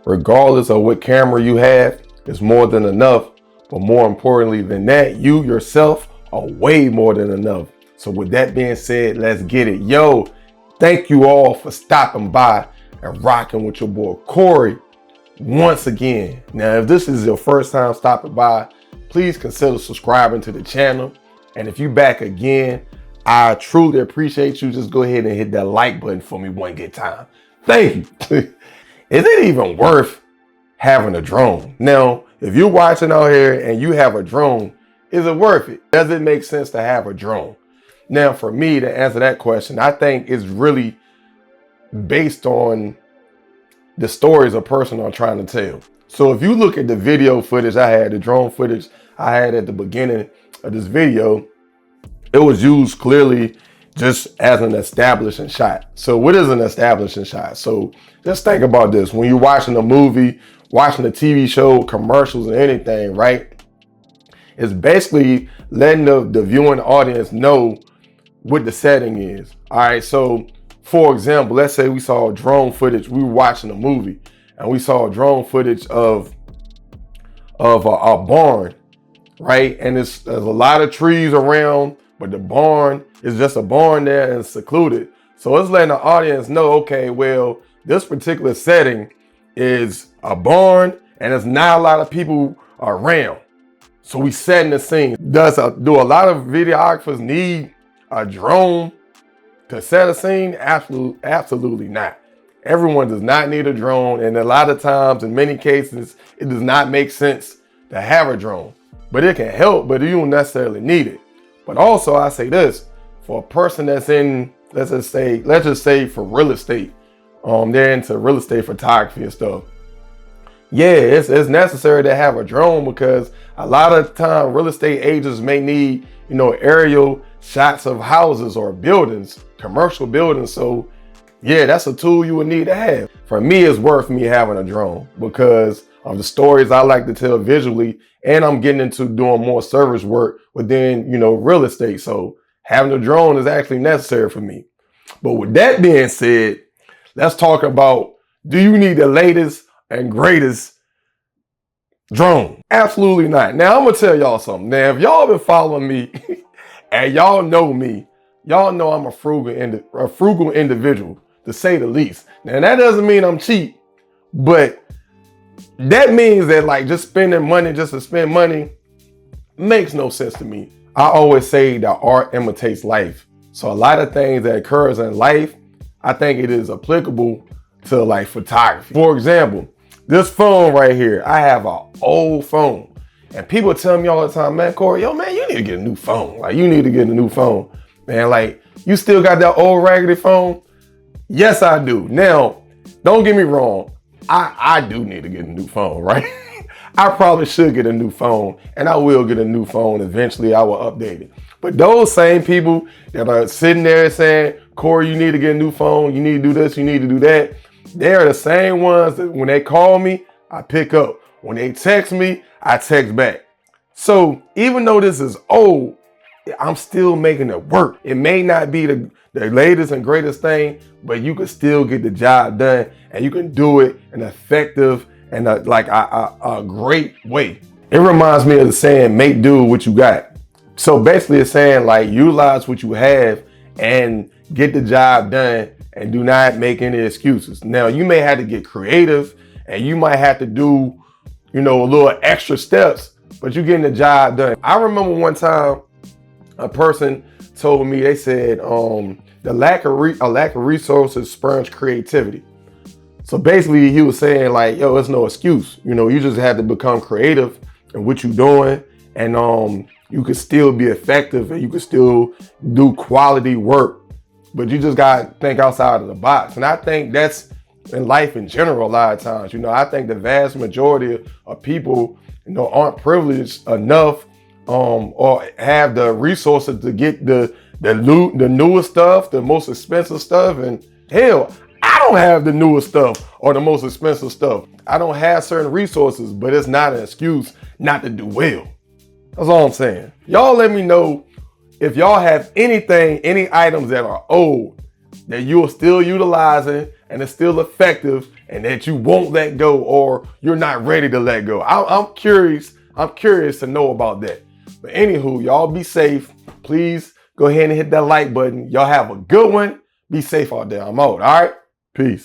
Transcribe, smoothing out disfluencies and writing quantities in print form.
regardless of what camera you have, is more than enough. But more importantly than that, you yourself are way more than enough. So with that being said, let's get it. Yo, thank you all for stopping by and rocking with your boy Korey once again. Now, if this is your first time stopping by, please consider subscribing to the channel. And if you back again, I truly appreciate you. Just go ahead and hit that like button for me one good time. Thank you. Is it even worth having a drone? Now, if you're watching out here and you have a drone, is it worth it? Does it make sense to have a drone? Now, for me to answer that question, I think it's really based on the stories a person are trying to tell. So if you look at the video footage I had, the drone footage I had at the beginning of this video, it was used clearly just as an establishing shot. So what is an establishing shot? So just think about this. When you're watching a movie, watching a TV show, commercials, and anything, right? It's basically letting the viewing audience know what the setting is. All right, so for example, let's say we saw drone footage. We were watching a movie and we saw drone footage of a barn, right? And there's a lot of trees around, but the barn is just a barn there and secluded. So it's letting the audience know, okay, well, this particular setting is a barn and there's not a lot of people around. So we setting the scene. Do a lot of videographers need a drone to set a scene? Absolutely not. Everyone does not need a drone. And a lot of times, in many cases, it does not make sense to have a drone. But it can help, but you don't necessarily need it. But also, I say this, for a person that's in, let's just say for real estate, they're into real estate photography and stuff. Yeah, it's necessary to have a drone because a lot of time real estate agents may need, aerial shots of houses or buildings, commercial buildings. So yeah, that's a tool you would need to have. For me, it's worth me having a drone because of the stories I like to tell visually, and I'm getting into doing more service work within, real estate. So having a drone is actually necessary for me. But with that being said, let's talk about, do you need the latest and greatest drone? Absolutely not. Now I'm gonna tell y'all something. Now, if y'all been following me and y'all know me, y'all know I'm a frugal individual, to say the least. Now that doesn't mean I'm cheap, but that means that like just spending money just to spend money makes no sense to me. I always say that art imitates life. So a lot of things that occurs in life, I think it is applicable to like photography. For example, this phone right here, I have an old phone. And people tell me all the time, man, Korey, yo, man, you need to get a new phone. Like, you need to get a new phone. Man, like, you still got that old raggedy phone? Yes, I do. Now, don't get me wrong. I do need to get a new phone, right? I probably should get a new phone, and I will get a new phone. Eventually, I will update it. But those same people that are sitting there saying, Korey, you need to get a new phone, you need to do this, you need to do that, they are the same ones that when they call me, I pick up. When they text me, I text back. So even though this is old, I'm still making it work. It may not be the latest and greatest thing, but you can still get the job done, and you can do it in an effective and a great way. It reminds me of the saying, make do with what you got. So basically it's saying like utilize what you have and get the job done and do not make any excuses. Now you may have to get creative and you might have to do, a little extra steps, but you're getting the job done. I remember one time a person told me, they said, a lack of resources spurns creativity. So basically he was saying like, yo, it's no excuse. You just have to become creative in what you're doing, and you can still be effective and you can still do quality work, but you just gotta think outside of the box. And I think that's in life in general a lot of times. I think the vast majority of people, aren't privileged enough or have the resources to get the newest stuff, the most expensive stuff. And hell, I don't have the newest stuff or the most expensive stuff. I don't have certain resources, but it's not an excuse not to do well. That's all I'm saying. Y'all let me know if y'all have any items that are old that you're still utilizing and it's still effective and that you won't let go or you're not ready to let go? I'm curious. I'm curious to know about that. But anywho, y'all be safe. Please go ahead and hit that like button. Y'all have a good one. Be safe out there. I'm out. All right. Peace.